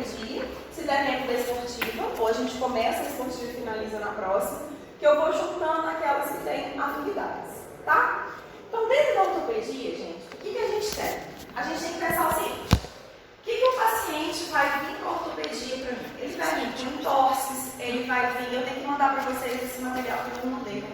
ortopedia, se der tempo da esportiva, ou a gente começa a esportiva e finaliza na próxima, que eu vou juntando aquelas que têm afinidades, tá? Então, dentro da ortopedia, gente, o que a gente tem? A gente tem que pensar o seguinte: o que o paciente vai vir com a ortopedia para mim? Ele vai vir com entorses, ele vai vir, eu tenho que mandar para vocês esse material que eu não mandei, né?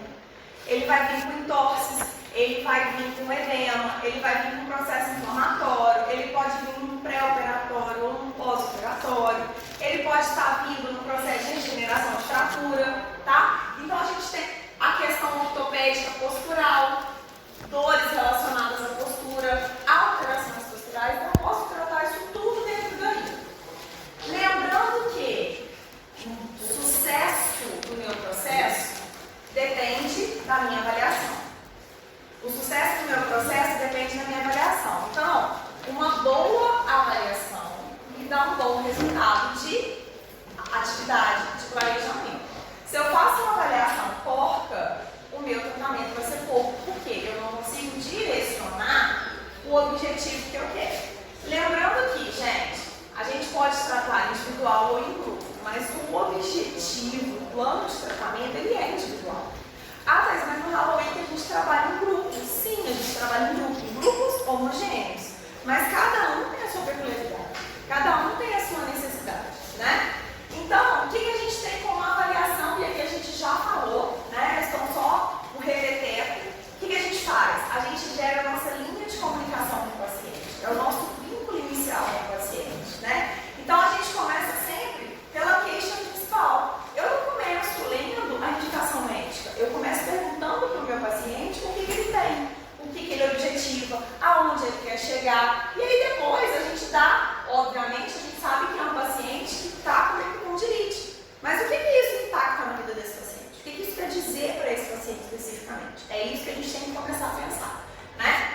Ele vai vir com entorses, ele vai vir com edema, ele vai vir com processo inflamatório, ele pode vir num pré-operatório ou num pós-operatório, ele pode estar vindo no processo de regeneração de fratura, tá? Então a gente tem a questão ortopédica postural, dores relacionadas à postura, alterações posturais. Então eu posso tratar isso tudo dentro daí. Lembrando que o sucesso do meu processo depende da minha avaliação. O sucesso do meu processo depende da minha avaliação. Então, uma boa avaliação me dá um bom resultado de atividade, de planejamento. Se eu faço uma avaliação porca, o meu tratamento vai ser pouco, porque eu não consigo direcionar o objetivo que eu quero. Lembrando que, gente, a gente pode tratar individual ou em grupo, mas o objetivo, o plano de tratamento, ele é individual. Ah, Thais, mas no Halloween que a gente trabalha em grupo. Sim, a gente trabalha em grupos homogêneos, mas cada um tem a sua peculiaridade, cada um tem a sua necessidade, né? Então, o que a gente tem como avaliação, e aqui a gente já falou, né? Estão só o repeteco. O que a gente faz? A gente gera a nossa linha de comunicação com o paciente, é o nosso vínculo inicial com o paciente, né? Então, a gente começa sempre pela queixa principal. Eu não começo lendo a indicação médica, eu começo perguntando para o meu paciente o que ele tem, o que ele objetiva, aonde ele quer chegar. E aí depois a gente dá, obviamente, a gente sabe que é um paciente que está com epicondilite. Mas o que isso impacta na vida desse paciente? O que isso quer dizer para esse paciente especificamente? É isso que a gente tem que começar a pensar, né?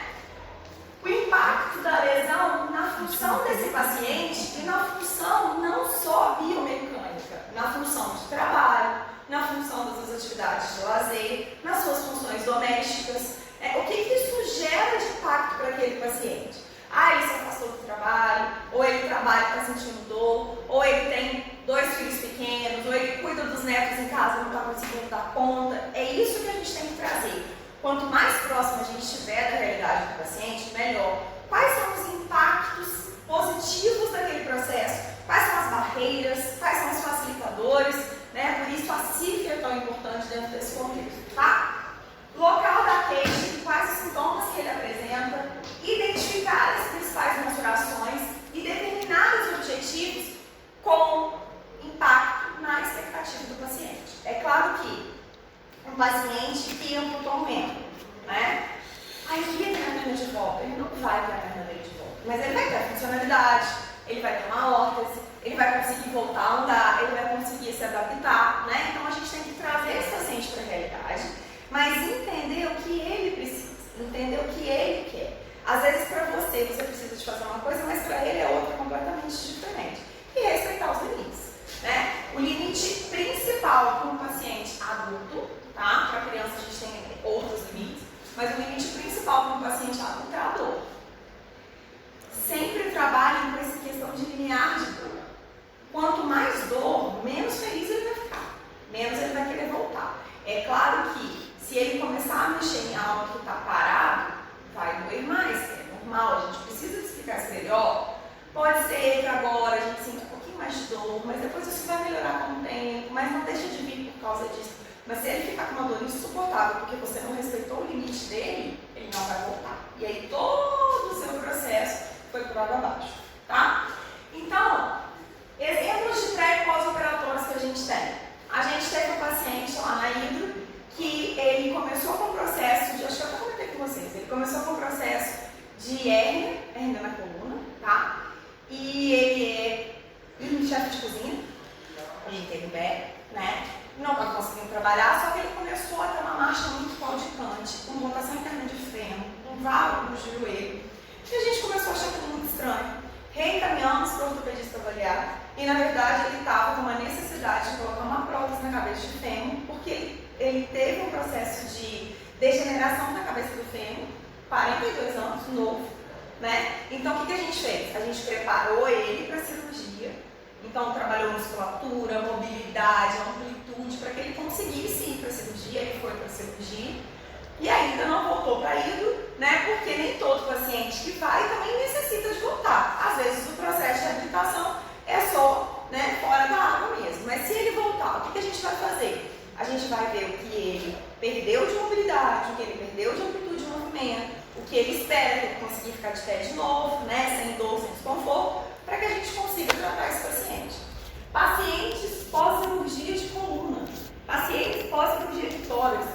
O impacto da lesão na função desse paciente e na função não só biomecânica, na função de trabalho, na função das suas atividades de lazer, nas suas funções domésticas. O que isso gera de impacto para aquele paciente? Ah, ele se afastou do trabalho, ou ele trabalha e está sentindo dor, ou ele tem 2 filhos pequenos, ou ele cuida dos netos em casa e não está conseguindo dar conta. É isso que a gente tem que trazer. Quanto mais próximo a gente estiver da realidade do paciente, melhor. Quais são os impactos positivos daquele processo? Quais são as barreiras? Quais são os facilitadores? Né? Por isso a CIF é tão importante dentro desse contexto, tá? Local da queixa e quais os sintomas que ele apresenta, identificar as principais mensurações e determinar os objetivos com impacto na expectativa do paciente. É claro que um paciente que amputou um membro, né? Aí ele ia ter a perna de volta, ele não vai ter a perna dele de volta, mas ele vai ter a funcionalidade, ele vai ter uma órtese, ele vai conseguir voltar a andar, ele vai conseguir se adaptar, né? Então a gente tem que trazer esse paciente para a realidade, mas entender o que ele precisa, entender o que ele quer. Às vezes para você precisa de fazer uma coisa, mas para ele é outra completamente diferente. E respeitar os limites, né? O limite principal para um paciente adulto, tá? Para criança a gente tem outros limites, mas o limite principal para um paciente adulto é a dor. Sempre trabalhem com essa questão de limiar de dor. Quanto mais dor, menos feliz ele vai ficar, menos ele vai querer voltar. É claro que se ele começar a mexer em algo que está parado, vai doer mais, é normal, a gente precisa explicar isso melhor. Pode ser que agora a gente sinta um pouquinho mais de dor, mas depois isso vai melhorar com o tempo, mas não deixa de vir por causa disso. Mas se ele ficar com uma dor insuportável porque você não respeitou o limite dele, ele não vai voltar. E aí todo o seu processo foi por água abaixo, tá? Então, exemplos de pré e pós-operatórios que a gente tem. A gente teve um paciente lá na Hidro que ele começou com um processo de, acho que eu até comentei com vocês, ele começou com um processo de hérnia na coluna, tá? E ele é chefe de cozinha, ele teve pé, né? Não estava conseguindo trabalhar, só que ele começou a ter uma marcha muito claudicante, com rotação interna de fêmur, um vácuo no joelho. E a gente começou a achar aquilo muito estranho. Reencaminhamos para o ortopedista avaliar, e na verdade ele estava com uma necessidade de colocar uma prótese na cabeça de fêmur, porque ele teve um processo de degeneração na cabeça do fêmur, 42 anos, novo, né? Então o que a gente fez? A gente preparou ele para a cirurgia, Então, trabalhou musculatura, mobilidade, amplitude, para que ele conseguisse ir para a cirurgia. Ele foi para a cirurgia e ainda não voltou para ido, né? Porque nem todo paciente que vai também necessita de voltar. Às vezes, o processo de reabilitação é só, né, fora da água mesmo. Mas se ele voltar, o que a gente vai fazer? A gente vai ver o que ele perdeu de mobilidade, o que ele perdeu de amplitude de movimento, o que ele espera que ele conseguir ficar de pé de novo, né, sem dor, sem desconforto, para que a gente consiga tratar esse paciente. Pacientes pós-cirurgia de coluna, pacientes pós-cirurgia de tórax,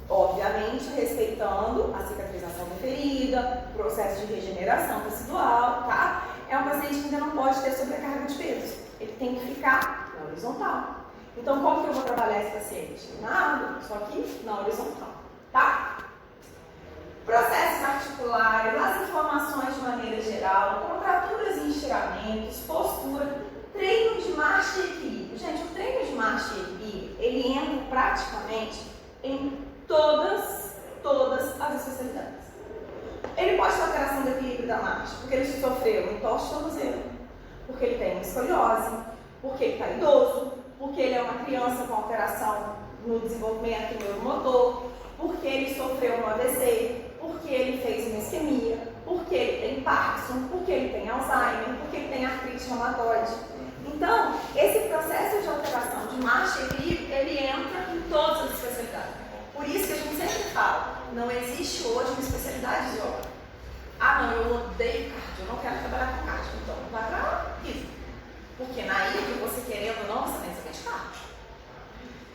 obviamente respeitando a cicatrização da ferida, o processo de regeneração tecidual, tá? É um paciente que ainda não pode ter sobrecarga de peso, ele tem que ficar na horizontal. Então, como que eu vou trabalhar esse paciente? Na água, só que na horizontal, tá? Processos articulares, as inflamações de maneira geral, contraturas e estiramentos, postura, treino de marcha e equilíbrio. Gente, o treino de marcha e equilíbrio, ele entra praticamente em todas as especialidades. Ele pode ter alteração do equilíbrio da marcha, porque ele sofreu um entorse de tornozelo, porque ele tem escoliose, porque ele está idoso, porque ele é uma criança com alteração no desenvolvimento neuromotor, porque ele sofreu um AVC, porque ele fez uma isquemia, porque ele tem Parkinson, porque ele tem Alzheimer, porque ele tem artrite reumatoide. Então, esse processo de alteração de marcha e equilíbrio, ele entra em todas as especialidades. Por isso que a gente sempre fala, não existe hoje uma especialidade de yoga. Ah, não, eu odeio cardio, eu não quero trabalhar com cardio, então vai para isso. Porque na IRB, você querendo ou não, você tem que saber de cardio.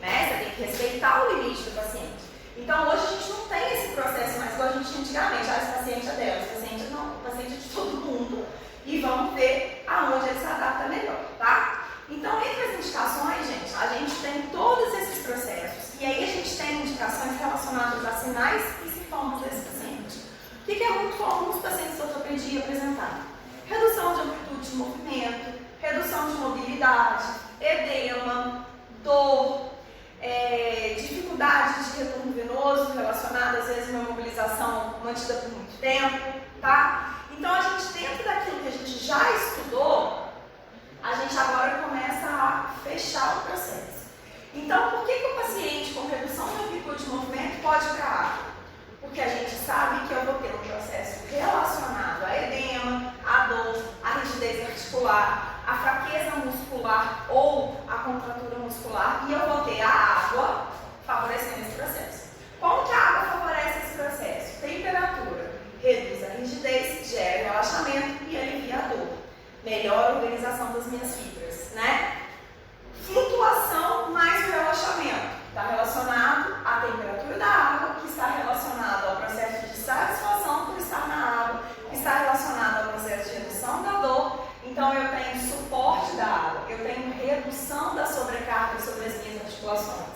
Né? Você tem que respeitar o limite do paciente. Então, hoje a gente não tem esse processo mais igual a gente tinha antigamente. Ah, esse paciente é dela, esse paciente não, o paciente é de todo mundo. E vamos ver aonde ele se adapta melhor, tá? Então, entre as indicações, gente, a gente tem todos esses processos. E aí a gente tem indicações relacionadas a sinais e sintomas desse paciente. O que é muito comum os pacientes de ortopedia apresentar? Redução de amplitude de movimento, redução de mobilidade, edema, dor, dificuldade de retorno venoso relacionada às vezes a uma imobilização mantida por muito tempo, tá? Então a gente, dentro daquilo que a gente já estudou, a gente agora começa a fechar o processo. Então, por que o paciente com redução de amplitude de movimento pode ir para a água? Porque a gente sabe que eu vou ter um processo relacionado a edema, a dor, a rigidez articular, a fraqueza muscular ou a contratura muscular, e eu vou ter a água favorecendo esse processo. Como que a água favorece esse processo? Temperatura reduz a rigidez, gera relaxamento e alivia a dor. Melhora a organização das minhas fibras, né? Flutuação mais o relaxamento. Está relacionado à temperatura da água, que está relacionado ao processo de satisfação por estar na água, que está relacionado ao processo de redução da dor. Então, eu tenho suporte da água, eu tenho redução da sobrecarga sobre as minhas articulações,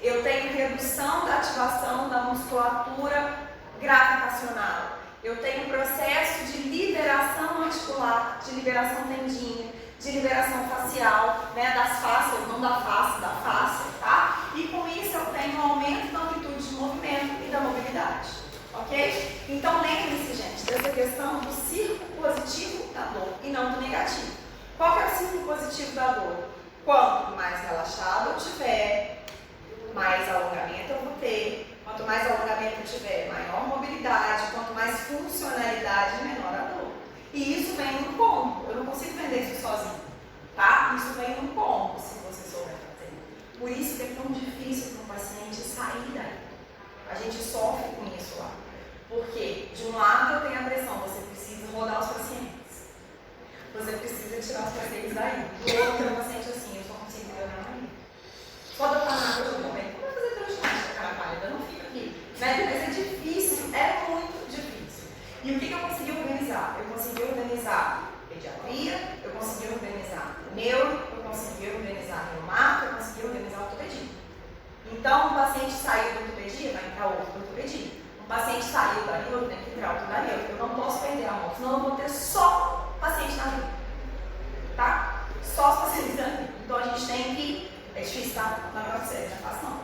eu tenho redução da ativação da musculatura gravitacional, eu tenho processo de liberação articular, de liberação tendínea, de liberação facial, né, das fáscias, não da face, da face, tá? E com isso eu tenho um aumento da amplitude de movimento e da mobilidade, ok? Então lembre-se, gente, dessa questão do círculo positivo da dor e não do negativo. Qual que é o círculo positivo da dor? Quanto mais relaxado eu tiver, mais alongamento eu vou ter. Quanto mais alongamento eu tiver, maior mobilidade. Quanto mais funcionalidade, menor a dor. E isso vem no combo. Eu não consigo vender isso sozinho, tá? Isso vem no combo, se você souber fazer. Por isso que é tão difícil para um paciente sair daí. A gente sofre com isso lá. Porque, de um lado, eu tenho a pressão, você precisa rodar os pacientes. Você precisa tirar os pacientes daí. Do outro, o paciente assim, eu só consigo melhorar ali. Só da palavra eu já também. Como vai fazer transplante? Cara pálida não fica aqui. Né? Mas é difícil, é muito difícil. E o que eu consegui organizar? Eu consegui organizar pediatria, eu consegui organizar neuro, eu consegui organizar reumato, eu consegui organizar ortopedia. Então, o paciente saiu da ortopedia, vai entrar outro da ortopedia. O paciente saiu da neuro, tem que entrar outro da neuro. Eu não posso perder a mão, senão eu vou ter só paciente da neuro. Tá? Só os pacientes da neuro. Então, a gente tem que... É difícil, tá? Não é pra vocês, não é fácil não.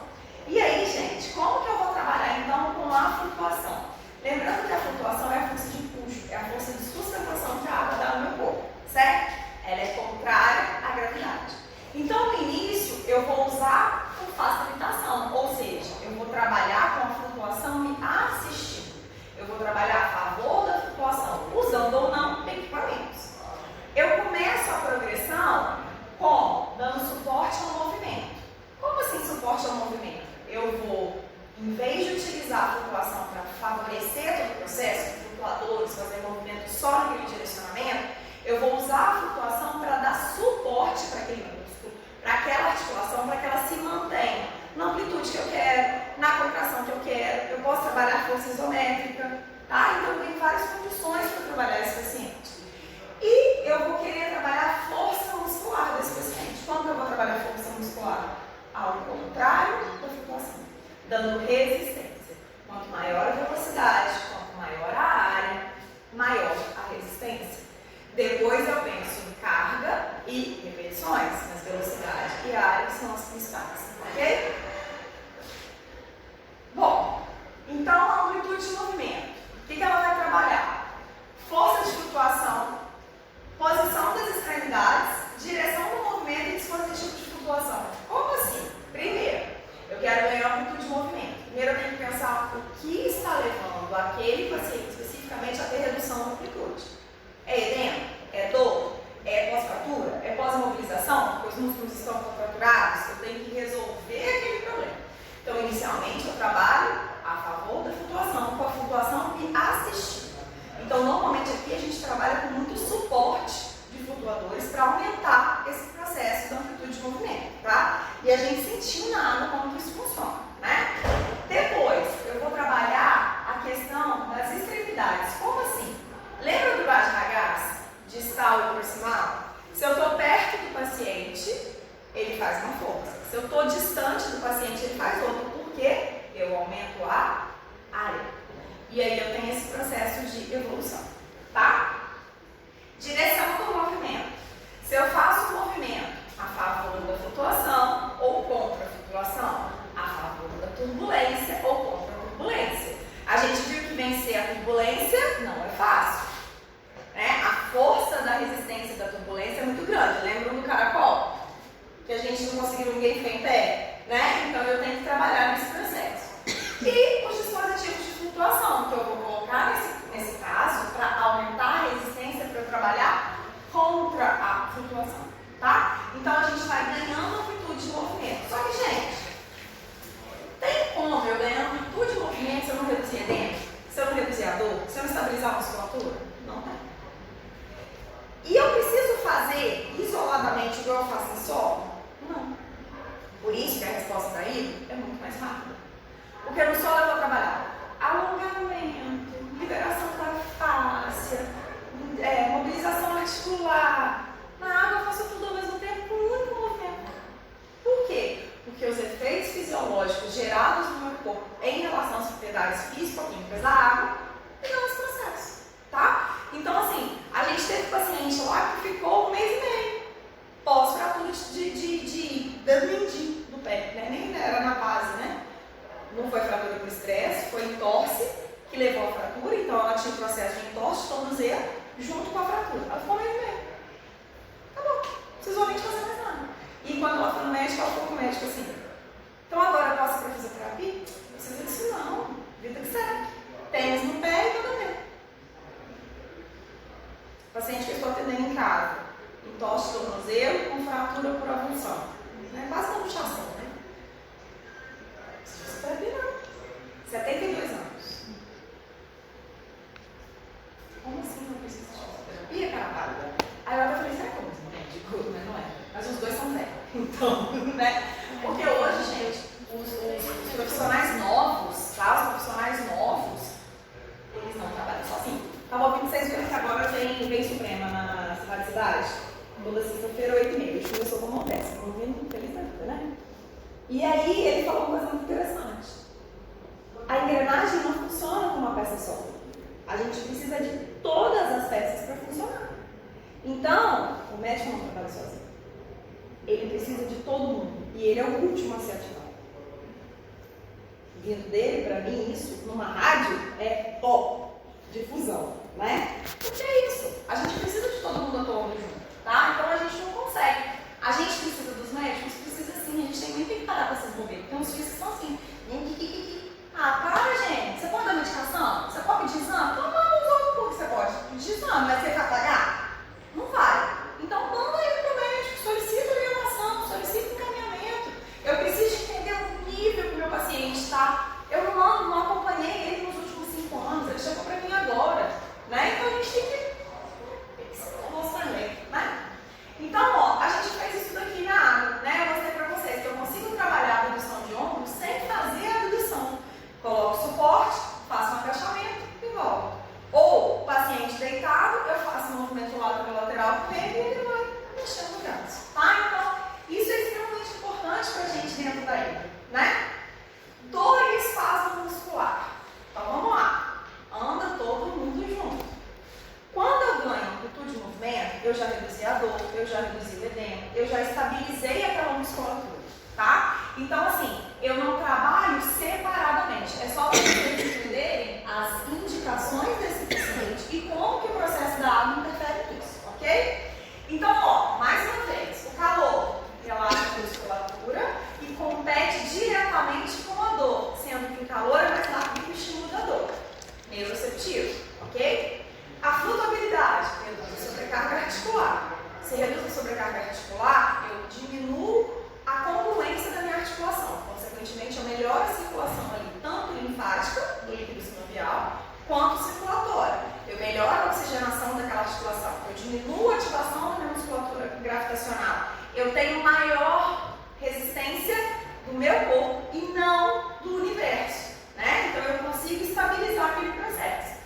E aí, gente, como que eu vou trabalhar, então, com a flutuação? Lembrando que a flutuação é a força de puxo, é a força de sustentação que a água dá no meu corpo, certo? Ela é contrária à gravidade. eu vou usar com facilitação, ou seja, eu vou trabalhar com a flutuação me assistindo. Eu vou trabalhar a favor da flutuação, usando ou não equipamentos. Eu começo a progressão como? Dando suporte ao movimento. Como assim suporte ao movimento? Eu vou, em vez de utilizar a flutuação para favorecer todo o processo, flutuadores, fazer movimento só naquele direcionamento, eu vou usar a flutuação para dar suporte para aquele músculo, para aquela articulação, para que ela se mantenha na amplitude que eu quero, na contração que eu quero. Eu posso trabalhar força isométrica, tá? Então, tem várias condições para trabalhar esse paciente. E eu vou querer trabalhar a força muscular desse paciente. Como que eu vou trabalhar a força muscular? Ao contrário da flutuação, dando resistência. Quanto maior a velocidade, quanto maior a área, maior a resistência. Depois eu penso em carga e repetições, mas velocidade e área são as principais, ok? Bom, então a amplitude de movimento. O que ela vai trabalhar? Força de flutuação, posição das extremidades, direção do movimento e dispositivo de flutuação. Como assim? Primeiro, eu quero ganhar amplitude de movimento. Primeiro eu tenho que pensar o que está levando aquele paciente especificamente a ter redução da amplitude. É edema? É dor? É pós-fratura? É pós-mobilização? Porque os músculos estão contraturados? Eu tenho que resolver aquele problema. Então, inicialmente, eu trabalho a favor da flutuação, com a flutuação me assistindo. Então, normalmente aqui a gente trabalha com muito suporte de flutuadores para aumentar esse processo da amplitude de movimento, tá? E a gente sentiu na água como que isso funciona, né? Depois, eu vou trabalhar a questão das extremidades. Como assim? Lembra do Bhajan, distal e proximal? Se eu estou perto do paciente, ele faz uma força. Se eu estou distante do paciente, ele faz outra. Por quê? Eu aumento a área. E aí eu tenho esse processo de evolução, tá? Direção do movimento. Se eu faço um movimento a favor da flutuação ou contra a flutuação, a favor da turbulência ou contra a turbulência. A gente viu que vencer a turbulência não é fácil, né? A força da resistência da turbulência é muito grande. Lembram do caracol? Que a gente não conseguiu ninguém ficar em pé, né? Então eu tenho que trabalhar nesse processo. E os dispositivos de flutuação, que eu vou colocar nesse caso para aumentar a resistência para eu trabalhar contra a flutuação, tá? Então a gente vai ganhando amplitude de movimento. Só que, gente, tem como eu ganhar amplitude de movimento se eu não reduzir edema? Se eu não reduzir a dor? Se eu não estabilizar a musculatura? Não tem. E eu preciso fazer isoladamente igual eu faço em solo? Não. Por isso que a resposta daí é muito mais rápida. Porque no solo eu vou trabalhar alongamento, liberação da fáscia, mobilização articular. Na água eu faço tudo ao mesmo tempo com muito movimento. Por quê? Porque os efeitos fisiológicos gerados no meu corpo em relação às propriedades físico-químicas da água me dão esse processo, tá? Então, assim, a gente teve paciente lá que ficou 1 mês e meio pós-fratura de dedo mindinho do pé, né? Nem era na base, né? Não foi fratura por estresse, foi entorse que levou à fratura, então ela tinha o processo de entorse de tornozelo junto com a fratura. Ela ficou 1 mês e meio. Acabou. Não precisou nem fazer mais nada. E quando ela foi no médico, ela ficou com o médico assim: então agora eu posso ir para fisioterapia? Não precisa disso não. Vida que segue. Tênis no pé e tudo bem. Paciente que eu estou atendendo em casa, entorse de tornozelo com fratura por avulsão. É quase uma luxação, né? Fisioterapia não. 72 anos. Como assim não precisa de fisioterapia, cara? Aí eu até falei: será que é o mesmo médico? Mas não é. Mas os dois são velhos. Então, né? Porque hoje, gente, os profissionais novos, tá? Os profissionais novos, eles não trabalham sozinhos. Estava ouvindo vocês verem que agora tem Suprema na cidade. Toda sexta-feira, 8h30. A gente começou com uma peça. Estão ouvindo? Feliz da vida, né? E aí ele falou uma coisa muito interessante. A engrenagem não funciona com uma peça só. A gente precisa de todas as peças para funcionar. Então, o médico não trabalha sozinho. Ele precisa de todo mundo. E ele é o último a se ativar. Vindo dele, para mim, isso, numa rádio, é top. Difusão, né? Porque é isso. A gente precisa de todo mundo atuando junto, tá? Então a gente não consegue. A gente precisa dos médicos? Precisa sim. A gente já estabilizei aquela musculatura, tá? Então, assim, eu não trabalho separadamente. É só para vocês entenderem as indicações desse paciente e como que o processo da água interfere nisso, ok? Então, ó, mais uma vez, o calor relaxa a musculatura e compete diretamente com a dor, sendo que o calor é mais rápido que o estímulo da dor, neuroceptivo, ok? A flutuabilidade reduz a sobrecarga articular. Se reduz a sobrecarga articular, eu diminuo a congruência da minha articulação. Consequentemente, eu melhoro a circulação ali, tanto linfática, do líquido sinovial, quanto circulatória. Eu melhoro a oxigenação daquela articulação. Eu diminuo a ativação da minha musculatura gravitacional. Eu tenho maior resistência do meu corpo e não do universo, né? Então, eu consigo estabilizar aquele processo.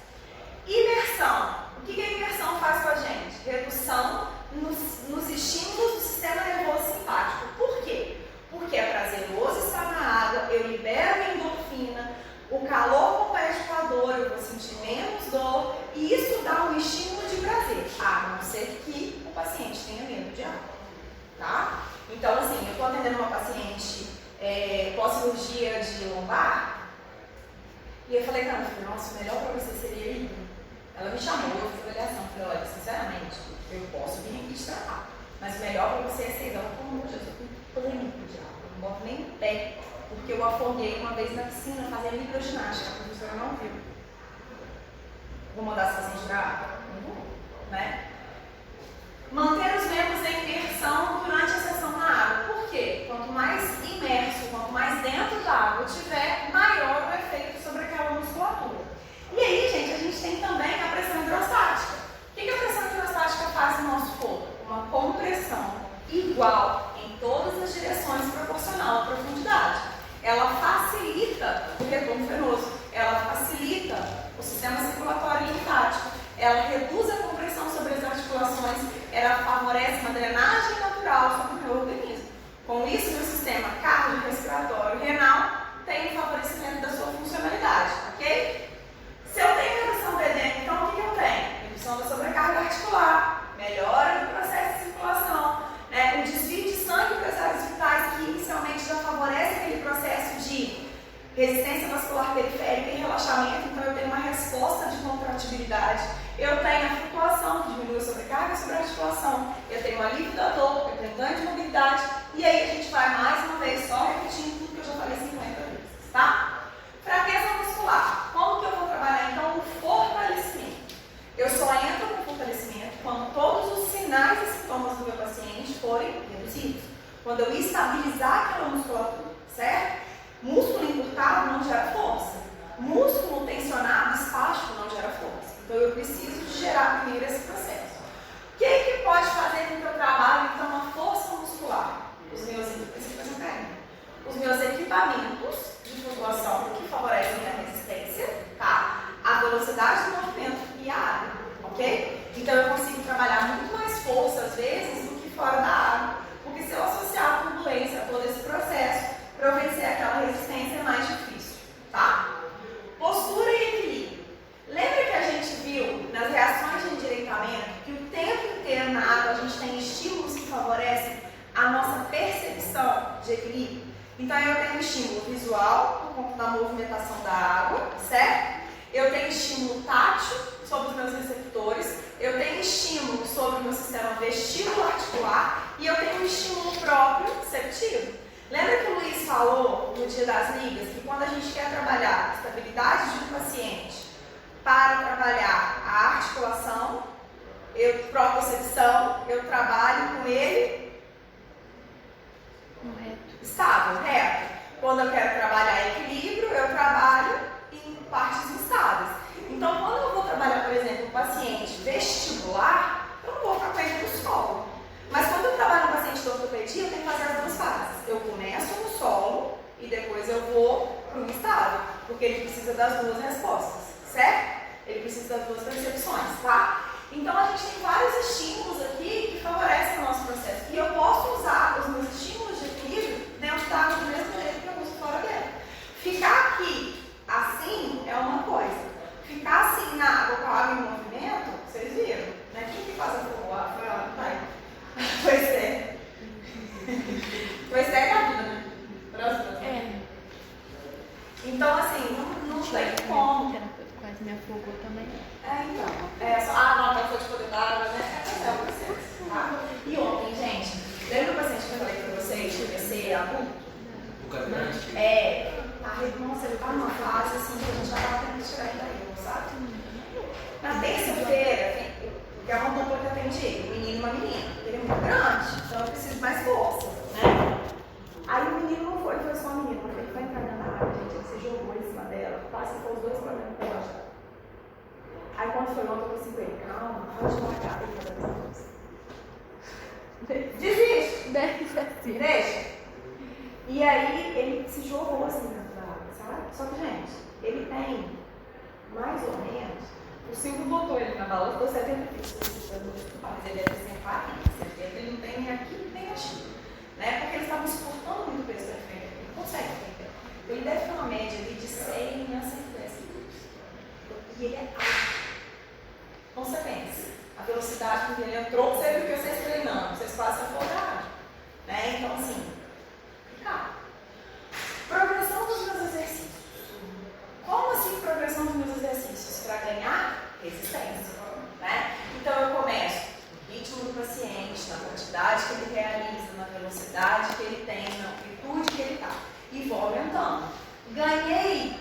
Imersão. O que a imersão faz com a gente? Redução nos estímulos do sistema nervoso simpático. Por quê? Porque é prazeroso estar na água, eu libero endorfina, o calor compete com a dor, eu vou sentir menos dor e isso dá um estímulo de prazer, a não ser que o paciente tenha medo de água, tá? Então, assim, eu estou atendendo uma paciente pós-cirurgia de lombar e eu falei, cara, nossa, o melhor para você seria ir. Ela me chamou, eu fiz avaliação, falei, olha, sinceramente, eu posso vir aqui te tratar, mas o melhor para você é 6 horas, pelo amor de Deus, eu tô com pânico de água, não boto nem pé, porque eu afoguei uma vez na piscina fazendo hidroginástica, a professora não viu. Vou mandar essa paciente para água? Não vou, né? Manter os membros em imersão durante a sessão na água, por quê? Quanto mais imerso, quanto mais dentro da água tiver, maior o efeito sobre aquela musculatura. E aí, gente, a gente tem também a pressão hidrostática. O que a pressão hidrostática faz no nosso corpo? Uma compressão igual em todas as direções proporcional à profundidade. Ela facilita o retorno venoso, ela facilita o sistema circulatório e linfático, ela reduz a compressão sobre as articulações, ela favorece uma drenagem natural sobre o meu organismo. Com isso, meu sistema cardiorrespiratório e renal tem um favorecimento da sua funcionalidade, ok? Se eu tenho redução do edema, então o que eu tenho? Redução da sobrecarga articular, melhora do processo de circulação, né? O desvio de sangue para as áreas vitais, que inicialmente já favorece aquele processo de resistência vascular periférica e relaxamento, então eu tenho uma resposta de contratibilidade. Eu tenho a flutuação, que diminui a sobrecarga sobre a articulação, eu tenho o alívio da dor, eu tenho ganho de mobilidade, e aí a gente vai mais uma vez só repetindo tudo que eu já falei 50 vezes, tá? Fraqueza muscular. Como que eu vou trabalhar então o fortalecimento? Eu só entro no fortalecimento quando todos os sinais e sintomas do meu paciente forem reduzidos. Quando eu estabilizar aquela musculatura, certo? Músculo encurtado não gera força. Músculo tensionado, espástico, não gera força. Então eu preciso de gerar primeiro esse processo. O que pode fazer com que eu trabalhe então uma força muscular? Os meus equipamentos de flutuação que favorecem a resistência, tá? A velocidade do movimento e a água, ok? Então eu consigo trabalhar muito mais força às vezes do que fora da água, porque se eu associar a turbulência a todo esse processo, para eu vencer aquela resistência é mais difícil, tá? Postura e equilíbrio. Lembra que a gente viu nas reações de endireitamento que o tempo inteiro na água a gente tem estímulos que favorecem a nossa percepção de equilíbrio? Então eu tenho estímulo visual por conta da movimentação da água, certo? Eu tenho estímulo tátil sobre os meus receptores, eu tenho estímulo sobre o meu sistema vestíbulo-articular e eu tenho um estímulo próprio ceptivo. Lembra que o Luiz falou no dia das ligas que quando a gente quer trabalhar a estabilidade de um paciente para trabalhar a articulação, propriocepção, eu trabalho com ele estável, reto. Quando eu quero trabalhar equilíbrio, eu trabalho em partes instáveis. Então, quando eu vou trabalhar, por exemplo, um paciente vestibular, eu não vou ficar com ele no solo. Mas quando eu trabalho um paciente de ortopedia, eu tenho que fazer as duas fases. Eu começo no solo e depois eu vou para o instável, porque ele precisa das duas respostas, certo? Ele precisa das duas percepções, tá? Então, a gente tem vários estímulos aqui que favorecem o nosso processo. E eu posso usar os meus estímulos de equilíbrio dentro da água do mesmo jeito que eu uso fora dela. Ficar aqui assim é uma coisa. Ficar assim na água com a água em movimento, vocês viram, né? Quem que faz a voar? Pois é. ser adulto? O cadeirante? Nossa, ele tá numa fase assim que a gente já tava tendo que tirar ele daí, sabe? Na terça-feira, que é uma dupla que atende ele, um menino e uma menina. Ele é muito grande, então eu preciso de mais força, né? Aí o menino não foi só a menina, ele foi entrar na área, gente, ele se jogou em cima dela, quase ficou os dois pra dentro dela já. Aí quando foi ontem, eu falei assim com ele, calma, pode marcar, tem que fazer essa coisa. Desiste! Deixa! E aí ele se jogou assim dentro da água, sabe? Só que, gente, ele tem mais ou menos. O Silvio botou ele na balança, deu 70 quilos. Mas ele deve ter 140, 70, ele não tem nem aqui nem aqui. Né? Porque eles estavam suportando muito peso da frente. Ele consegue ter. Ele deve ter uma média ali de 100 a 110 quilos. E ele é alto. Então você pensa, a velocidade com que ele entrou, você viu que vocês treinando, vocês quase se afogaram. Né? Então, assim, progressão dos meus exercícios. Como assim progressão dos meus exercícios? Para ganhar resistência. Né? Então eu começo no ritmo do paciente, na quantidade que ele realiza, na velocidade que ele tem, na amplitude que ele está. E vou aumentando. Ganhei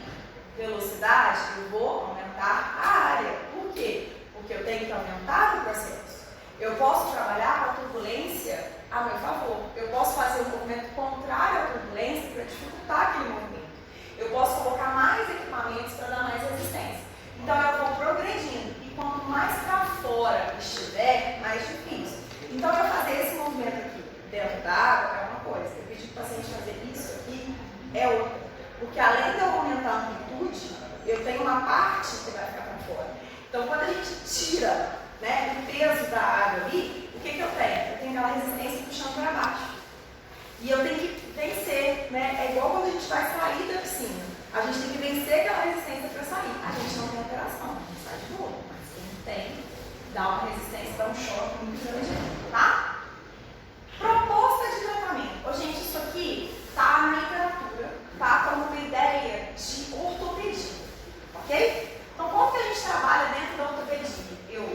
velocidade, eu vou aumentar a área. Por quê? Porque eu tenho que aumentar o processo. Eu posso trabalhar com a turbulência a meu favor. Eu posso fazer um movimento contrário à turbulência para dificultar aquele movimento. Eu posso colocar mais equipamentos para dar mais resistência. Então eu vou progredindo. E quanto mais para fora estiver, mais difícil. Então eu fazer esse movimento aqui dentro da água é uma coisa. Eu pedir para o paciente fazer isso aqui é outra. Porque além de eu aumentar a amplitude, eu tenho uma parte que vai ficar para fora. Então quando a gente tira, né, o peso da água ali, o que eu tenho? Eu tenho aquela resistência puxando para baixo. E eu tenho que vencer, né? É igual quando a gente vai sair da piscina. A gente tem que vencer aquela resistência para sair. A gente não tem alteração, a gente sai de novo. Mas quem tem, dá uma resistência, dá um choque muito grande, tá? Proposta de tratamento. Ô, gente, isso aqui tá na literatura, tá? Como uma ideia de ortopedia, ok? Então, como que a gente trabalha dentro da ortopedia? Eu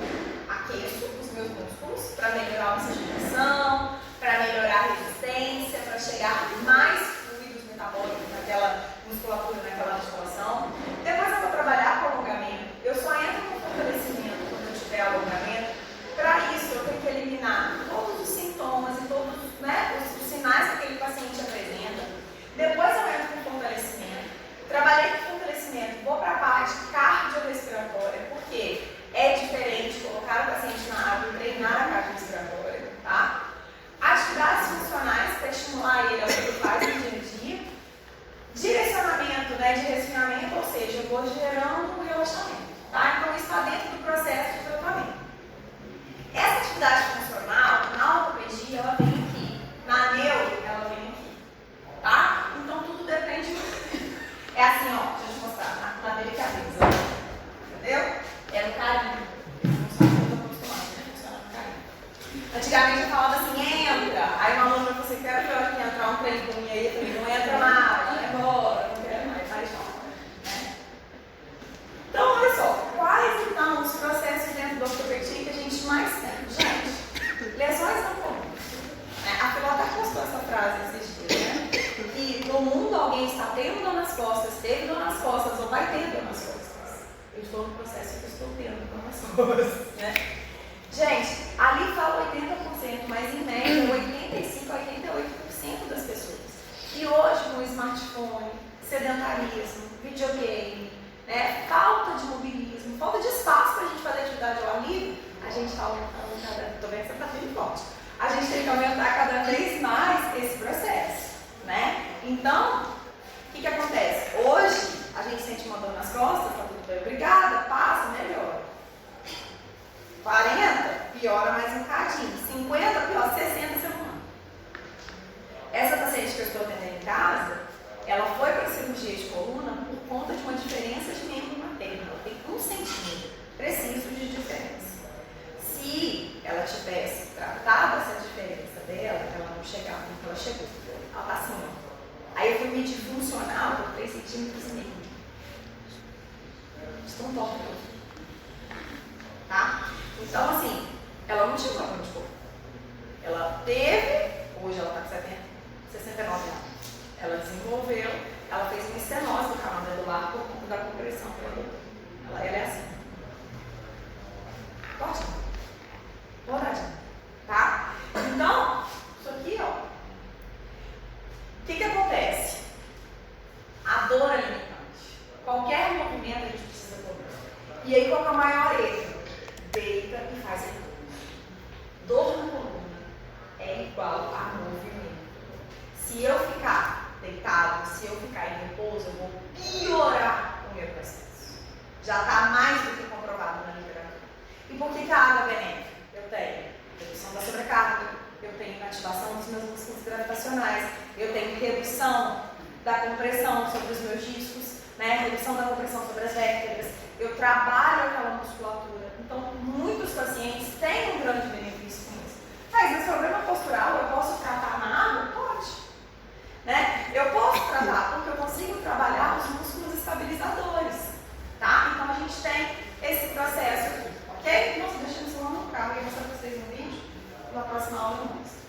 aqueço os meus músculos para melhorar a oxigenação, para melhorar a resistência, para chegar mais fluidos metabólicos naquela musculatura, naquela articulação. Depois eu vou trabalhar com alongamento. Eu só entro com fortalecimento quando eu tiver alongamento. Para isso, eu tenho que eliminar todos os sintomas e todos, né, os sinais que aquele paciente apresenta. Depois eu entro com fortalecimento. Trabalhei com fortalecimento, vou para a parte cardiorrespiratória, porque é diferente colocar o paciente na água e treinar a cardiorrespiratória, tá? Atividades funcionais para estimular ele ao que ele faz no dia a dia. Direcionamento, né, de resfriamento, ou seja, eu vou gerando um relaxamento, tá? Então isso está dentro do processo de tratamento. Essa atividade funcional, na ortopedia, ela vem aqui. Na neuro, ela vem aqui, tá? Então tudo depende do... É assim, ó, deixa eu te mostrar, na delicadeza, entendeu? É no carinho. Antigamente eu falava assim, entra. Aí uma aluna falou assim, quero que eu aqui entrar um trem com mim aí. Eu falei, não entra mais, vai embora, não quero mais, vai já. Né? Então, olha só, quais então os processos dentro do ortopedia que a gente mais tem? Gente, lesões não comuns. A Filó até postou essa frase esses dias, né? Que no mundo alguém está tendo dor nas costas, teve dor nas costas ou vai ter dor nas costas. Eu estou no processo que eu estou tendo dor nas costas, né? Gente, ali fala 80%, mas em média 85% a 88% das pessoas. E hoje com o smartphone, sedentarismo, videogame, né, falta de mobilismo, falta de espaço para a gente fazer atividade ao ar livre, a gente está aumentando cada vez. Estou vendo que você está bem forte. A gente tem que aumentar cada vez mais esse processo, né? Então, o que acontece? Hoje, a gente sente uma dor nas costas, está tudo bem, obrigada, passa, melhora. 40, piora mais um bocadinho. 50, piora 60, você não. Essa paciente que eu estou atendendo em casa, ela foi para a cirurgia de coluna por conta de uma diferença de membro materno. Ela tem 1 centímetro preciso de diferença. Se ela tivesse tratado essa diferença dela, ela não chegava no que ela chegou. Ela está assim, ó. Aí eu fui medir funcional por 3,5 centímetros. Estão tortos. Tá? Então, assim, ela não tinha problema de corpo. Ela teve, hoje ela está com 70, 69 anos. Ela desenvolveu, ela fez uma estenose do canal medular por conta da compressão pela doutora. Ela é assim. Forte. Douradinha. Tá? Então, isso aqui, ó. O que acontece? A dor é limitante. Qualquer movimento a gente precisa comer. E aí, qual é o maior erro? Deita e faz repouso. Dor na coluna é igual a movimento. Se eu ficar deitado, se eu ficar em repouso, eu vou piorar o meu processo. Já está mais do que comprovado na literatura. E por que a água é benéfica? Eu tenho redução da sobrecarga, eu tenho ativação dos meus músculos gravitacionais, eu tenho redução da compressão sobre os meus discos, né? Redução da compressão sobre as vértebras, eu trabalho aquela musculatura. Então, muitos pacientes têm um grande benefício com isso. Mas problema postural, eu posso tratar na água? Pode. Né? Eu posso tratar porque eu consigo trabalhar os músculos estabilizadores. Tá? Então, a gente tem esse processo aqui. Ok? Nossa, deixa eu só no carro e mostrar para vocês no vídeo. Na próxima aula eu mostro.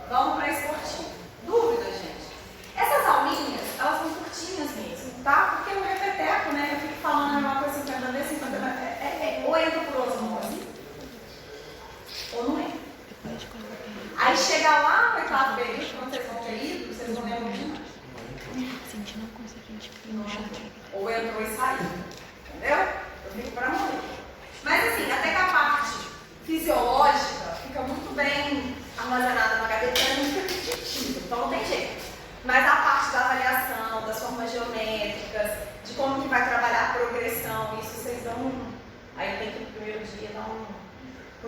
Vamos para esportivo. Dúvidas, gente? Essas aulinhas, elas são curtinhas mesmo, tá? Porque o repeteco, né? Eu fico falando uma coisa 50 vezes, 50 vezes. Ou entra por osmose, ou não entra. Aí chega lá no oitavo período, quando vocês vão ter ido, vocês vão ver muito. Ou entrou e saiu. Entendeu? Eu fico para morrer. Mas assim, até que a parte fisiológica fica muito bem armazenada no HD, porque é muito repetitivo, então não tem jeito. Mas a parte da avaliação, das formas geométricas, de como que vai trabalhar a progressão, isso vocês dão aí tem que no primeiro dia dar um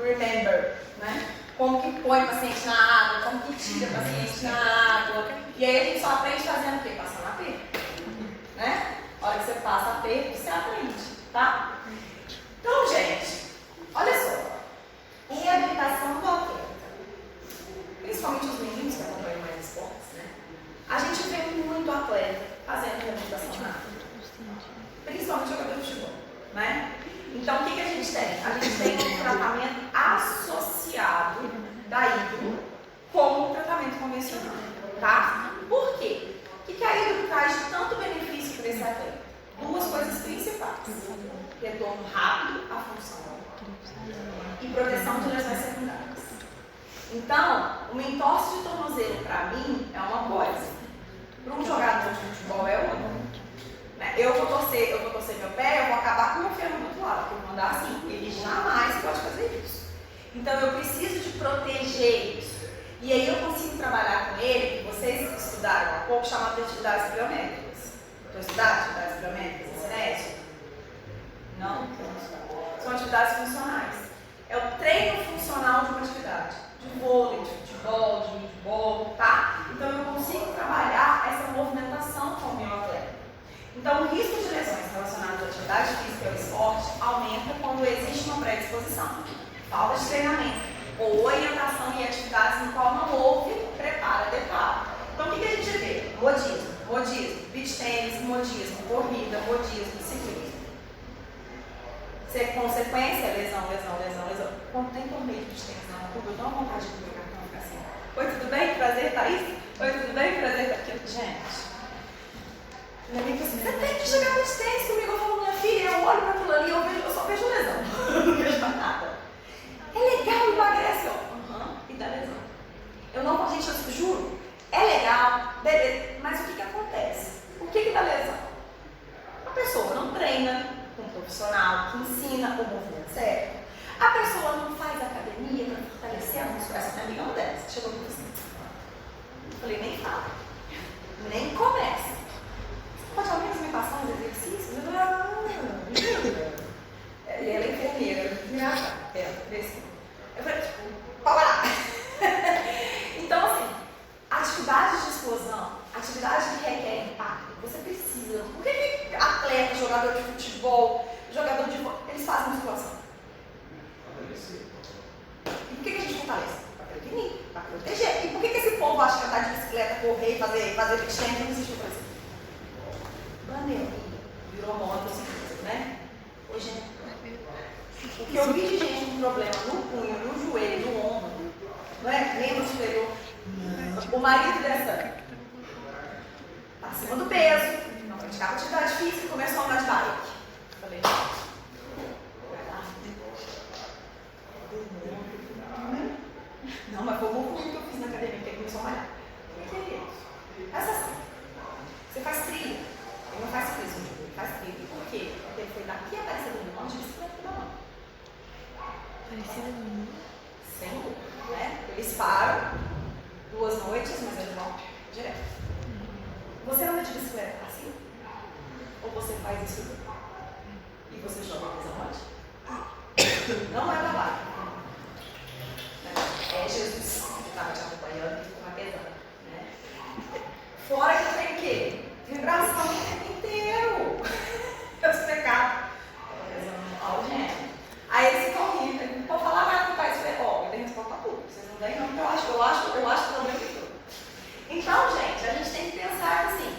remember, né? Como que põe o paciente na água, como que tira o paciente na água. E aí a gente só aprende fazendo o quê? Passando aperto. Né? A hora que você passa aperto, você aprende, tá? Então, gente, olha só. Reabilitação do atleta. Principalmente os meninos que acompanham mais esportes, né? A gente vê muito atleta fazendo reabilitação na água. Principalmente jogador de futebol, né? Então, o que a gente tem? A gente tem um tratamento associado da hidro com o tratamento convencional, tá? Por quê? O que a hidro traz de tanto benefício para esse atleta? Duas coisas principais. Retorno rápido à função e proteção de lesões secundárias. Então, uma entorse de tornozelo, para mim, é uma coisa. Para um jogador de futebol, é outra. Eu vou torcer meu pé, eu vou acabar com o meu ferro do outro lado, porque eu vou andar assim. Ele jamais pode fazer isso. Então, eu preciso de proteger isso. E aí eu consigo trabalhar com ele, que vocês estudaram há pouco, chamado de atividades biométricas. Estou estudando atividades biométricas, Cinécio? Não? São atividades funcionais. É o treino funcional de uma atividade. De vôlei, de futebol, de handball, tá? Então, eu consigo trabalhar essa movimentação com o meu atleta. Então, o risco de lesões relacionadas à atividade física e ao esporte aumenta quando existe uma predisposição, falta de treinamento ou orientação em atividades no qual não houve preparo adequado. Então, o que a gente vê? Modismo, beach tênis, modismo, corrida, modismo, ciclismo. Consequência, lesão. Quando tem torneio de beach tênis na rua, eu dou uma vontade de pegar a ficar assim. Oi, tudo bem? Prazer, Thaís? Oi, tudo bem? Prazer, Thaís. Gente. Minha amiga assim, você tem que jogar beach tênis comigo. Eu falo, minha filha, eu olho para aquilo ali, eu só vejo lesão. Eu não vejo mais nada. É legal, emagrece, ó. E dá lesão. Eu não, gente, eu juro, é legal, beleza, mas o que acontece? O que dá lesão? A pessoa não treina com um profissional que ensina o movimento certo. A pessoa não faz academia para fortalecer a musculação. Essa minha amiga dessa, chegou comigo assim. Eu falei, nem fala, nem começa. Pode ao menos me passar uns exercícios? Eu falei, e ela é enfermeira, eu falei, para! Então, assim, atividades de explosão, atividades que requerem impacto, você precisa. Por que atleta, jogador de futebol, jogador de vôlei, eles fazem musculação? E por que a gente fortalece? Para prevenir, para proteger. E por que esse povo acha que andar de bicicleta, correr, fazer beach tênis não existe por exemplo? Pandemia virou moda, né? Hoje o que eu vi de gente com problema no punho, no joelho, no ombro, não é? Membro superior, o marido dessa tá acima do peso, não praticava atividade física e começou a andar de bike. Falei, não, mas foi o movimento que eu fiz na academia, porque ele começou a malhar. O que é isso? Essa assim, você faz trilha, ele não faz ciclismo, ele faz trilha. Por quê? Porque ele foi daqui a Aparecida do Norte de bicicleta na mão. Aparecida do Norte? Sem dúvida, né? Eles param 2 noites, mas eles vão direto. Você anda de bicicleta assim? Ou você faz isso e você joga mais aonde? Não é babado. É Jesus que estava te acompanhando e ficou pesando, né? Fora que tem o quê? Vibração o tempo inteiro. Os pecados. Aí eles ficam rindo, não pode falar nada pro pai, você ó, eu tenho resposta pra tudo. Vocês não têm, não, porque eu acho que não tem tudo. Então, gente, a gente tem que pensar assim.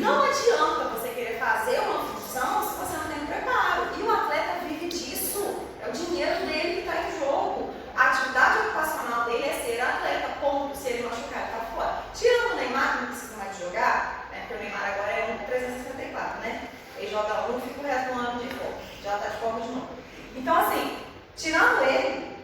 Não adianta você querer fazer uma função se você não tem um preparo. E o atleta vive disso. É o dinheiro dele que está em jogo. A atividade ocupacional dele é ser atleta, ponto. Se ele machucar, ele está fora. Tirando o Neymar, que não precisa mais de jogar, né? Porque o Neymar agora é um 354, né? Ele joga um e fica o resto do ano de folga. Já está de folga de novo. Então, assim, tirando ele,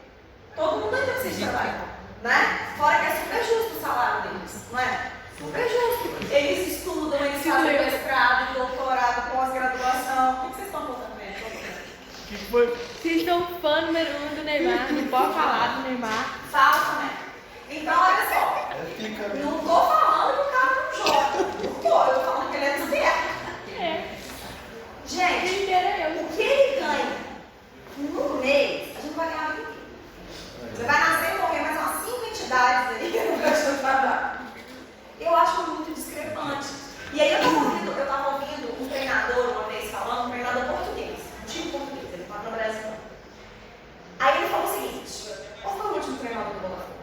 todo mundo ainda precisa de trabalho, né? Fora que é super justo o salário deles, não é? Super justo. Eles estudam, eles fazem mestrado, doutorado, pós-graduação. O que vocês estão contando pra eles? Vocês são fã número 1 do Neymar, não pode falar do Neymar. Fala também. Então, olha só. Não tô falando que o cara não joga. Não tô, eu tô falando que ele é desviado. É. Gente, o que ele ganha no mês, a gente vai ganhar aqui. Você vai nascer e morrer mais umas 5 entidades aí no Brasil trabalho. Eu acho muito discrepante. E aí eu estava ouvindo um treinador uma vez falando, um treinador português, um time português, ele fala no Brasil. Aí ele falou o seguinte, qual foi o último treinador do Botafogo?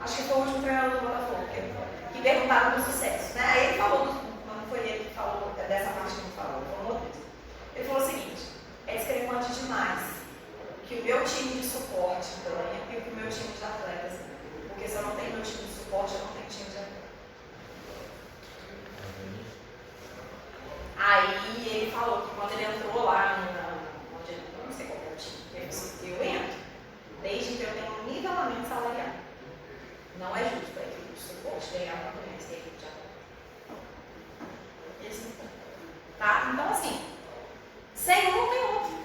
Acho que foi o último treinador do Botafogo, que perguntaram do sucesso, né? Aí ele falou, não foi ele que falou dessa parte que ele falou, foi um outro. Ele falou o seguinte, é discrepante demais que o meu time de suporte ganha e o meu time de atletas ganha. Porque se eu não tenho meu time de suporte, eu não tenho time de atletas. Aí ele falou que quando ele entrou lá, onde ele não sei qual é o time, eu entro, desde que eu tenho um nivelamento salarial. Não é justo a equipe de suporte ganhar uma doença da equipe de atletas. Esse não tem. Tá? Então, assim, sem um não tem outro.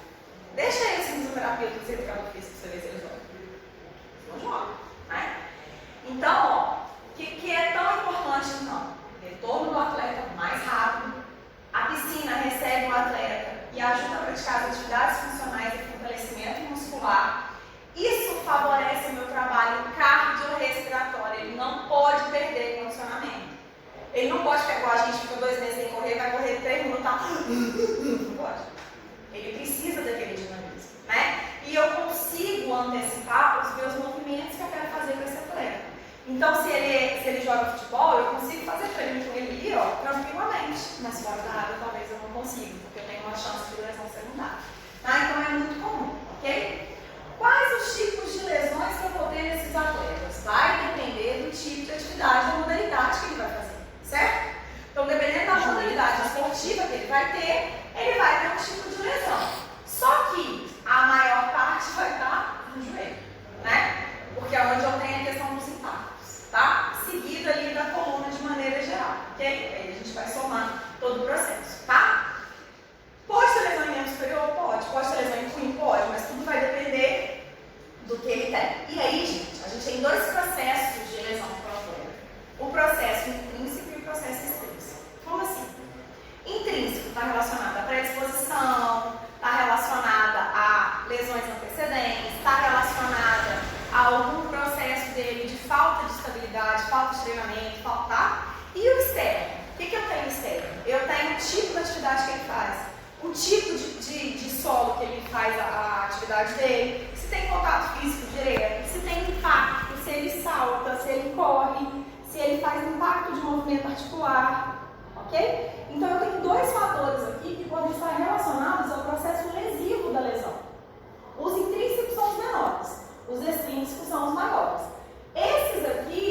Deixa ele ser fisioterapeuta do educador físico pra você ver se eles jogam. Eles não jogam, né? Então, ó, o que é tão importante então? Retorno do atleta mais rápido. A piscina recebe o atleta e ajuda a praticar as atividades funcionais e fortalecimento muscular. Isso favorece o meu trabalho cardiorrespiratório. Ele não pode perder condicionamento. Ele não pode pegar a gente, fica 2 meses sem correr, vai correr 3 minutos, tá? Não pode. Ele precisa daquele dinamismo, né? E eu consigo antecipar os meus movimentos que eu quero fazer para esse atleta. Então, se ele joga futebol, eu consigo fazer treino com ele ali, ó, tranquilamente. Mas fora da área, talvez eu não consiga, porque eu tenho uma chance de lesão secundária. Tá? Então, é muito comum, ok? Quais os tipos de lesões que eu vou ter nesses atletas? Vai depender do tipo de atividade, da modalidade que ele vai fazer, certo? Então, dependendo da modalidade esportiva que ele vai ter um tipo de lesão. Só que a maior parte vai estar no joelho, né? Porque é onde eu tenho a questão dos impactos, tá? Seguida ali da coluna de maneira geral, ok? Aí a gente vai somar todo o processo, tá? Pode ter lesão em membro superior? Pode ter lesão em punho? Pode, mas tudo vai depender do que ele tem. E aí, gente, a gente tem 2 processos de lesão para o atleta. O processo intrínseco e o processo extrínseco. Como assim? Intrínseco está relacionado à predisposição, está relacionada a lesões antecedentes, está relacionada a algum processo dele de falta de estabilidade, falta de treinamento, tá? E o externo? O que eu tenho externo? Eu tenho o tipo de atividade que ele faz, o tipo de solo que ele faz a atividade dele, se tem contato físico direto, se tem impacto, se ele salta, se ele corre, se ele faz impacto de movimento articular, ok? Então eu tenho 2 fatores aqui que podem estar relacionados ao processo lesivo da lesão. Os intrínsecos são os menores, os extrínsecos são os maiores. Esses aqui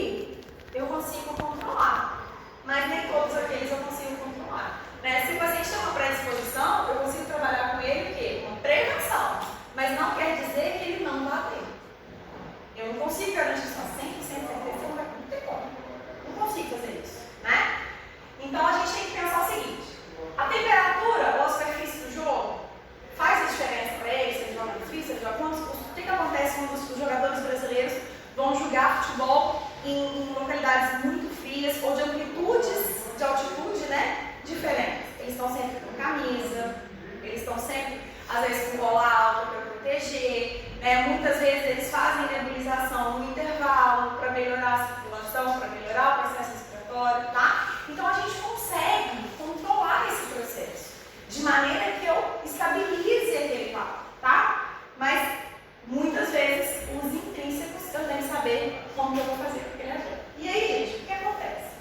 como que eu vou fazer com aquele atleta. E aí, gente, o que acontece?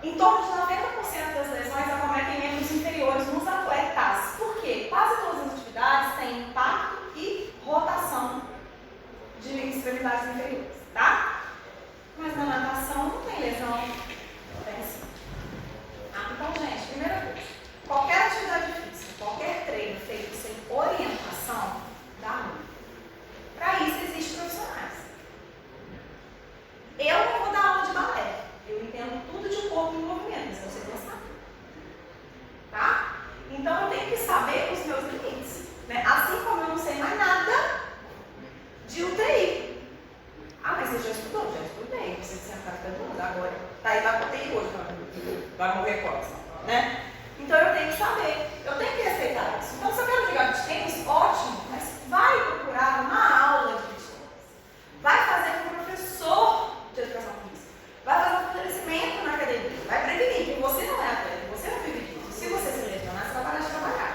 Em torno de 90% das lesões acometem membros inferiores nos atletas. Por quê? Quase todas as atividades têm impacto e rotação de extremidades inferiores, tá? Mas na natação não tem lesão. Tem sim. Então, gente, primeira coisa, qualquer atividade física, qualquer treino feito sem orientação, dá ruim. Para isso existem profissionais. Eu não vou dar aula de balé. Eu entendo tudo de corpo em movimento, mas você tem que saber. Tá? Então eu tenho que saber os meus limites. Né? Assim como eu não sei mais nada de UTI. Ah, mas você já estudou? Já estudei. Você sentar tudo agora. Tá aí na UTI hoje, vai morrer próximo. Né? Então eu tenho que saber. Eu tenho que respeitar isso. Então se eu quero jogar beach tênis, ótimo. Mas vai procurar uma aula de beach tênis. Vai fazer com o professor de educação física. Vai fazer um fortalecimento na academia. Vai prevenir, porque você não é atleta, você não vive disso. Se você se lesionar, você vai parar de trabalhar.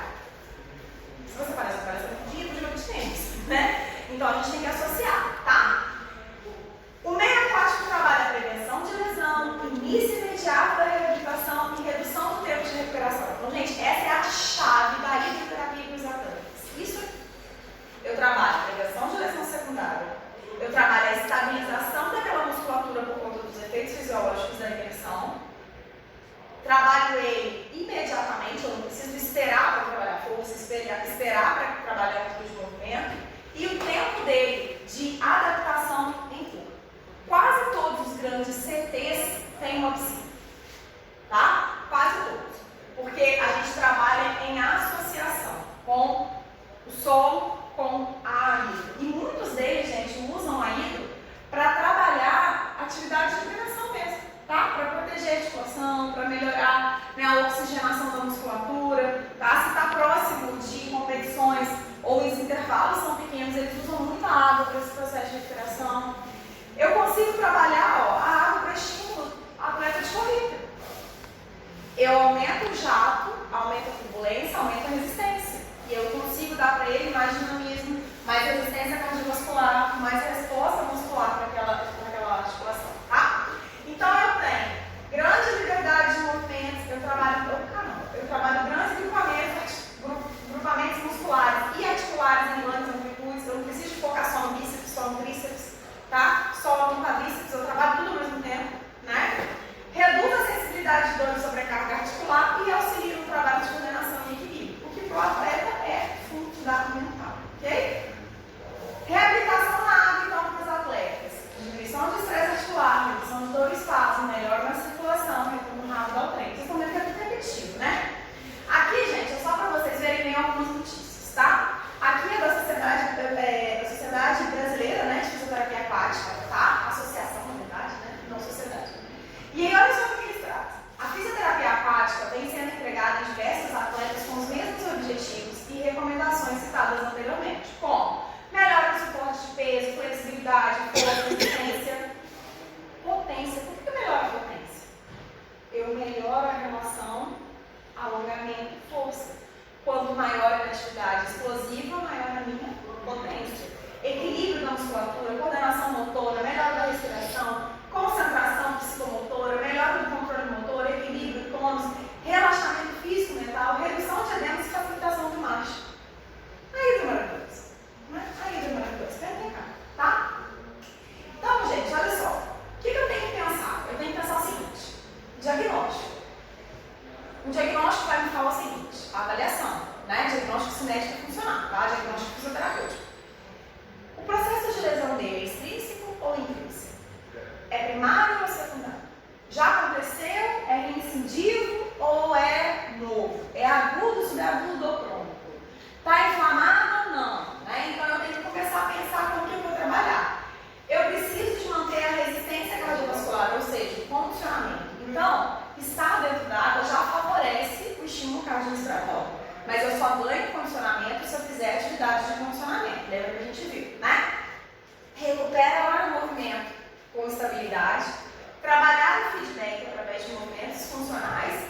Se você parar de trabalhar, você vai pedir para jogar beach tênis, né? Então a gente tem que associar, tá? O meio aquático trabalha a prevenção de lesão, início imediato da reabilitação e redução do tempo de recuperação. Então, gente, essa é a chave da hidroterapia para os atletas. Isso eu trabalho a prevenção de lesão secundária. Eu trabalho a estabilização daquela musculatura por conta dos efeitos fisiológicos da imersão. Trabalho ele imediatamente, eu não preciso esperar para trabalhar força, esperar para trabalhar amplitude de movimento. E o tempo dele de adaptação em corpo. Quase todos os grandes CTs têm uma piscina. Tá? Quase todos. Porque a gente trabalha em associação com o solo, com a hidro. E muitos deles, gente, usam a hidro para trabalhar atividade de prevenção mesmo, tá? Para proteger a articulação, para melhorar, né, a oxigenação da musculatura, tá? Se está próximo de competições ou os intervalos são pequenos, eles usam muita água para esse processo de respiração. Eu consigo trabalhar, ó, a água para estímulo atleta de corrida. Eu aumento o jato, aumento a turbulência, aumento a resistência. E eu consigo dar para ele mais dinamismo, mais resistência cardiovascular, mais resposta muscular para aquela articulação, tá? Então eu tenho grande liberdade de movimentos, eu trabalho grandes grupamentos musculares e articulares em grandes amplitudes, eu não preciso focar só no bíceps, só no tríceps, tá? Só no quadríceps, eu trabalho tudo ao mesmo tempo, né? Reduz a sensibilidade de dor e sobrecarga articular e auxilia no trabalho de coordenação e equilíbrio, o que para o atleta é fundamental, ok? Reabilitação na água, então, para os atletas. Diminuição de estresse articular, redução de dor e espasmo, melhora na circulação, retorno rápido ao treino. Vocês estão vendo que é tudo repetitivo, né? Aqui, gente, é só para vocês verem bem algumas notícias, tá? Aqui é da Sociedade Brasileira, né, de Fisioterapia Aquática, tá? Associação, na verdade, né? Não sociedade. E aí, olha só o que eles trazem. A fisioterapia aquática vem sendo empregada em diversos atletas com os mesmos objetivos e recomendações citadas anteriormente, como melhora do suporte de peso, flexibilidade, força, resistência, potência. Por que melhora a potência? Eu melhoro a relação alongamento e força. Quanto maior a atividade explosiva, maior a minha potência. Equilíbrio da musculatura, coordenação motora, melhora da respiração, concentração psicomotora, melhora do controle motor, equilíbrio, tônus, relaxamento físico-mental, redução de edemas e facilitação do marcha. Aí do maravilhoso. Aí do maravilhoso. Vem cá, tá? Então, gente, olha só. O que eu tenho que pensar? Eu tenho que pensar o seguinte: diagnóstico. O diagnóstico vai me falar o seguinte: a avaliação, né? Diagnóstico cinético funcional, tá? Diagnóstico fisioterapêutico. O processo de lesão dele é extrínseco ou intrínseco? É primário ou secundário? Já aconteceu? É reincidivo ou é novo? É agudo, subagudo ou crônico? Está inflamado ou não? Né? Então eu tenho que começar a pensar como que eu vou trabalhar. Eu preciso de manter a resistência cardiovascular, ou seja, o condicionamento. Então, estar dentro da água já favorece o estímulo cardiorrespiratório. Mas eu só ganho condicionamento se eu fizer atividade de condicionamento. Lembra que a gente viu, né? Recupera a hora do movimento com estabilidade. Trabalhar o feedback através de movimentos funcionais.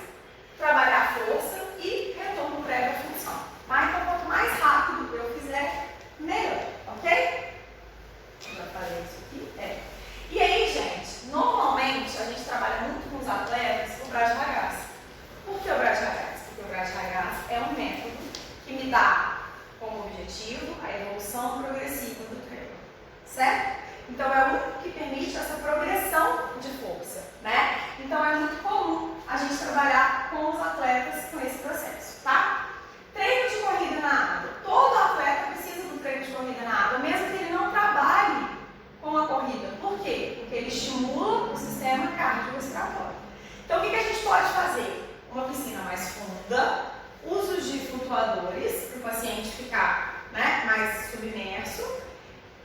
Trabalhar a força e retorno prévio à função. Tá? Então, quanto mais rápido eu fizer, melhor. Ok? Já falei isso aqui? pode fazer uma piscina mais funda, uso de flutuadores para o paciente ficar, né, mais submerso,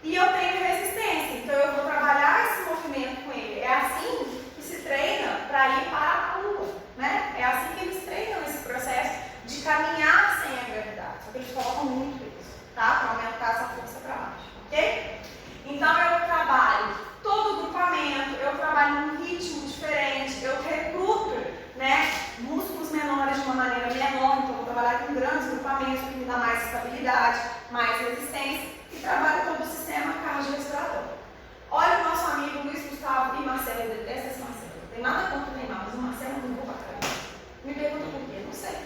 e eu tenho resistência, então eu vou trabalhar esse movimento com ele. É assim que se treina para ir para a lua, né? É assim que eles treinam esse processo de caminhar sem a gravidade, só que eles colocam muito peso, tá? Para aumentar essa força para baixo, ok? Então eu trabalho todo o grupamento, eu trabalho num ritmo diferente, eu recruto, né, músculos menores de uma maneira menor, então eu vou trabalhar com grandes grupamentos que me dá mais estabilidade, mais resistência e trabalho todo o sistema cardiorrespiratório. Olha o nosso amigo Luiz Gustavo e Marcelo, eu detesto esse Marcelo, não tem nada contra o Neymar, mas o Marcelo não vou pra caramba. Me pergunta por quê? Não sei.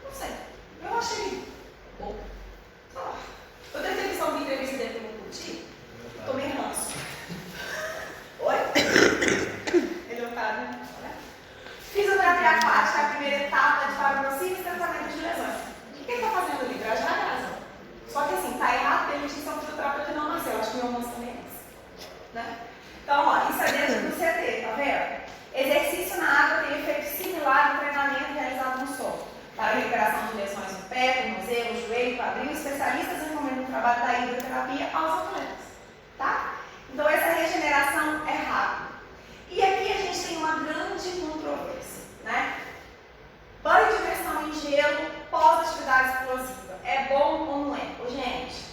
Não sei. Eu achei ele bom. Sei lá. Eu devo ter visto alguma entrevista dele que eu não curti. Tomei ranço. Oi? Ele é um cara, né? Fisioterapia aquática, a primeira etapa de patrocínio e tratamento de lesões. O que ele está fazendo ali? Grade da casa. Só que assim, tá errado ele disse que é um fisioterapeuta que não nasceu. Acho que meu moço também é esse. Né? Então, ó, isso é dentro do CT, tá vendo? Exercício na água tem efeito similar ao treinamento realizado no solo. Para a recuperação de lesões no pé, tornozelo, joelho, quadril, especialistas recomendam o trabalho da hidroterapia aos atletas. Tá? Então, essa regeneração é rápida. E aqui a gente tem uma grande controvérsia, né? Banho de imersão em gelo pós-atividade explosiva. É bom ou não é? Ô, gente,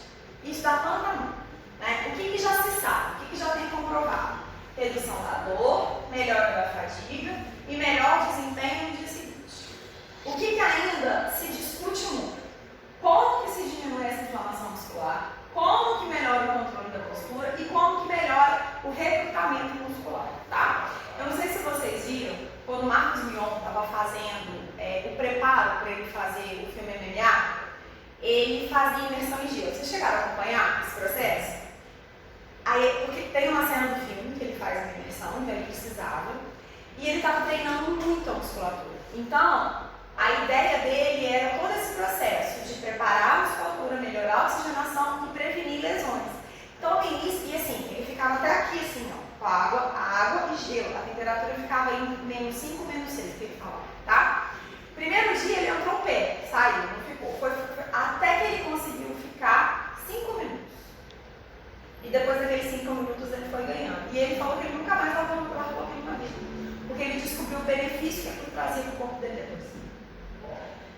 isso dá pano a mão. Né? O que já se sabe? O que já tem comprovado? Redução da dor, melhora da fadiga e melhor desempenho no dia seguinte. O que ainda se discute muito? Como que se diminui essa inflamação muscular? Como que melhora o controle da postura e como que melhora o recrutamento muscular, tá? Eu não sei se vocês viram, quando o Marcos Mion estava fazendo o preparo para ele fazer o filme MMA, ele fazia imersão em gelo. Vocês chegaram a acompanhar esse processo? Aí, porque tem uma cena do filme que ele faz a imersão, então ele precisava, e ele estava treinando muito a musculatura. Então, a ideia dele era todo esse processo de preparar a musculatura, melhorar a oxigenação e prevenir lesões. Então, no início, e assim, ele ficava até aqui, assim, ó, com água e gelo. A temperatura ficava em menos 5, menos 6, que ele falava, tá? Primeiro dia ele entrou o pé, saiu, não ficou. Foi até que ele conseguiu ficar 5 minutos. E depois daqueles 5 minutos ele foi ganhando. E ele falou que ele nunca mais largou aquilo na vida. Porque ele descobriu o benefício que aquilo trazia para o corpo dele depois.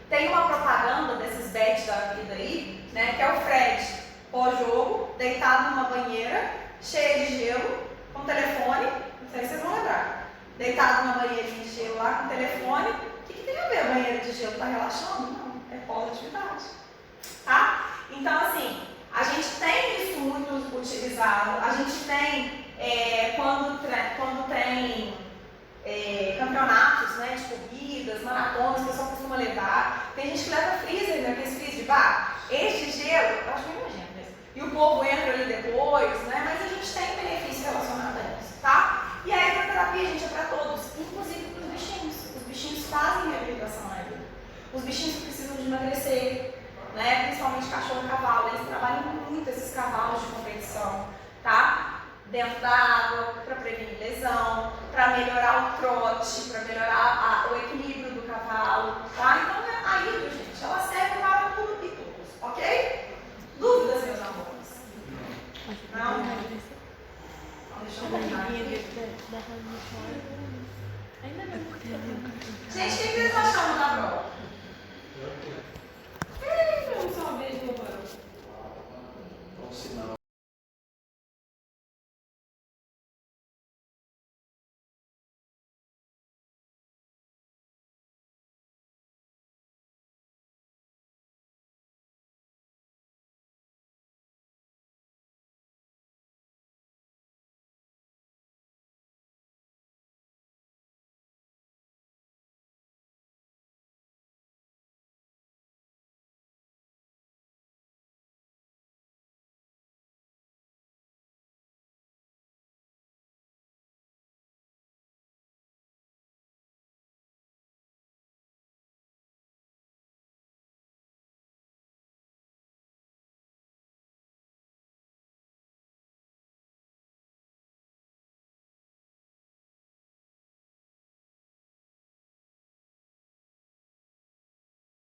Tem uma propaganda desses bets da vida aí, né, que é o Fred pós-jogo, deitado numa banheira, cheia de gelo, com telefone, não sei se vocês vão lembrar, deitado numa banheirinha de gelo lá, com telefone. O que tem a ver a banheira de gelo? Está relaxando? Não, é pós-atividade. Tá? Então, assim, a gente tem isso muito utilizado, a gente tem, quando tem campeonatos, né, de corridas, maratonas, o pessoal costuma levar. Tem gente que leva freezer, né, aqueles freezer de bar. Este gelo, eu acho que é nojento mesmo. E o povo entra ali depois, né, mas a gente tem benefício relacionado a isso, tá? E a hidroterapia, gente, é para todos, inclusive para os bichinhos. Os bichinhos fazem reabilitação na vida. Os bichinhos que precisam de emagrecer, né, principalmente cachorro e cavalo, eles trabalham muito esses cavalos de competição, tá? Dentro da água, para prevenir lesão, para melhorar o trote, para melhorar o equilíbrio do cavalo, tá? Então a hidro, gente, ela serve para tudo e todos, ok? Dúvidas, meus amores? Não? Então deixa eu voltar aqui. Gente, o que vocês acharam da prova? Vamos só um beijo, meu barulho. Bom sinal.